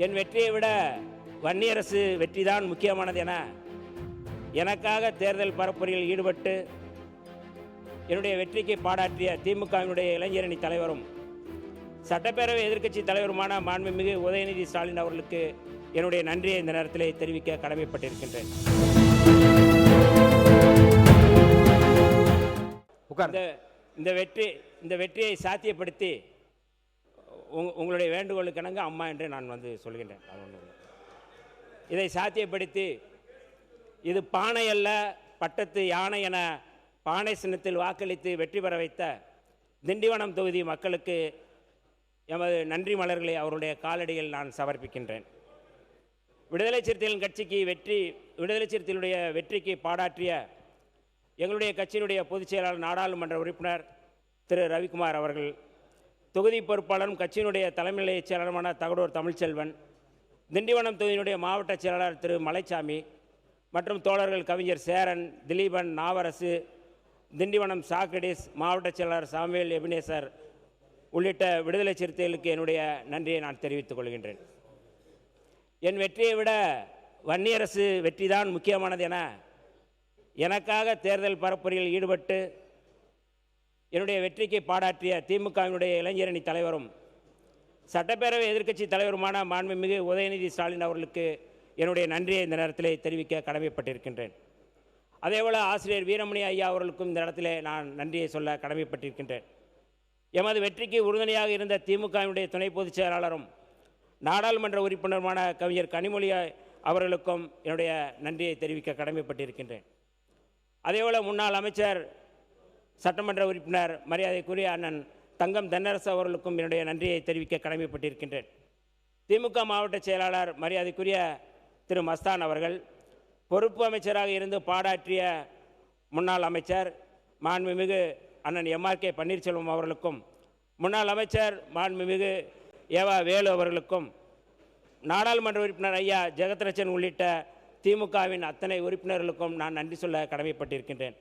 என் வெற்றியை விட வன்னியரசு வெற்றிதான் முக்கியமானது என எனக்காக தேர்தல் பரப்புரையில் ஈடுபட்டு என்னுடைய வெற்றிக்கு பாடாற்றிய திமுகவினுடைய இளைஞரணி தலைவரும் சட்டப்பேரவை எதிர்க்கட்சி தலைவருமான மாண்புமிகு உதயநிதி ஸ்டாலின் அவர்களுக்கு என்னுடைய நன்றியை இந்த நேரத்திலே தெரிவிக்க கடமைப்பட்டிருக்கின்றேன். இந்த வெற்றியை சாத்தியப்படுத்தி உங்களுடைய வேண்டுகோளுக்கு இணங்க அம்மா என்று நான் சொல்கின்றேன். இதை சாத்தியப்படுத்தி இது பானை அல்ல பட்டத்து யானை என பானை சின்னத்தில் வாக்களித்து வெற்றி பெற வைத்த திண்டிவனம் தொகுதி மக்களுக்கு எமது நன்றி மலர்களை அவருடைய காலடியில் நான் சமர்ப்பிக்கின்றேன். விடுதலை சிறுத்தைகள் கட்சிக்கு விடுதலை சிறுத்தைகளுடைய வெற்றிக்கு பாடாற்றிய எங்களுடைய கட்சியினுடைய பொதுச் செயலாளர் நாடாளுமன்ற உறுப்பினர் திரு ரவிக்குமார் அவர்கள், தொகுதி பொறுப்பாளரும் கட்சியினுடைய தலைமை நிலைய செயலாளருமான தகடூர் தமிழ்ச்செல்வன், திண்டிவனம் தொகுதியினுடைய மாவட்ட செயலாளர் திரு மலைச்சாமி மற்றும் தோழர்கள் கவிஞர் சேரன், திலீபன், நாவரசு, திண்டிவனம் சாக்கடிஸ், மாவட்ட செயலாளர் சாமுவேல் எபினேசர் உள்ளிட்ட விடுதலை சிறுத்தைகளுக்கு என்னுடைய நன்றியை நான் தெரிவித்துக் கொள்கின்றேன். என் வெற்றியை விட வன்னியரசு வெற்றிதான் முக்கியமானது என எனக்காக தேர்தல் பரப்புரையில் ஈடுபட்டு என்னுடைய வெற்றிக்கு பாடாற்றிய திமுகவினுடைய இளைஞரணி தலைவரும் சட்டப்பேரவை எதிர்க்கட்சி தலைவருமான மாண்புமிகு உதயநிதி ஸ்டாலின் அவர்களுக்கு என்னுடைய நன்றியை இந்த நேரத்திலே தெரிவிக்க கடமைப்பட்டிருக்கின்றேன். அதேபோல் ஆசிரியர் வீரமணி ஐயா அவர்களுக்கும் இந்த இடத்திலே நான் நன்றியை சொல்ல கடமைப்பட்டிருக்கின்றேன். எமது வெற்றிக்கு உறுதுணையாக இருந்த திமுகவினுடைய துணை பொதுச் செயலாளரும் நாடாளுமன்ற உறுப்பினருமான கவிஞர் கனிமொழி அவர்களுக்கும் என்னுடைய நன்றியை தெரிவிக்க கடமைப்பட்டிருக்கின்றேன். அதேபோல் முன்னாள் அமைச்சர் சட்டமன்ற உறுப்பினர் மரியாதைக்குரிய அண்ணன் தங்கம் தென்னரசு அவர்களுக்கும் என்னுடைய நன்றியை தெரிவிக்க கடமைப்பட்டிருக்கின்றேன். திமுக மாவட்ட செயலாளர் மரியாதைக்குரிய திரு மஸ்தான் அவர்கள், பொறுப்பு அமைச்சராக இருந்து பாடாற்றிய முன்னாள் அமைச்சர் மாண்புமிகு அண்ணன் எம்ஆர்கே பன்னீர்செல்வம் அவர்களுக்கும், முன்னாள் அமைச்சர் மாண்புமிகு ஏவா வேலு அவர்களுக்கும், நாடாளுமன்ற உறுப்பினர் ஐயா ஜெகத்ரட்சன் உள்ளிட்ட திமுகவின் அத்தனை உறுப்பினர்களுக்கும் நான் நன்றி சொல்ல கடமைப்பட்டிருக்கின்றேன்.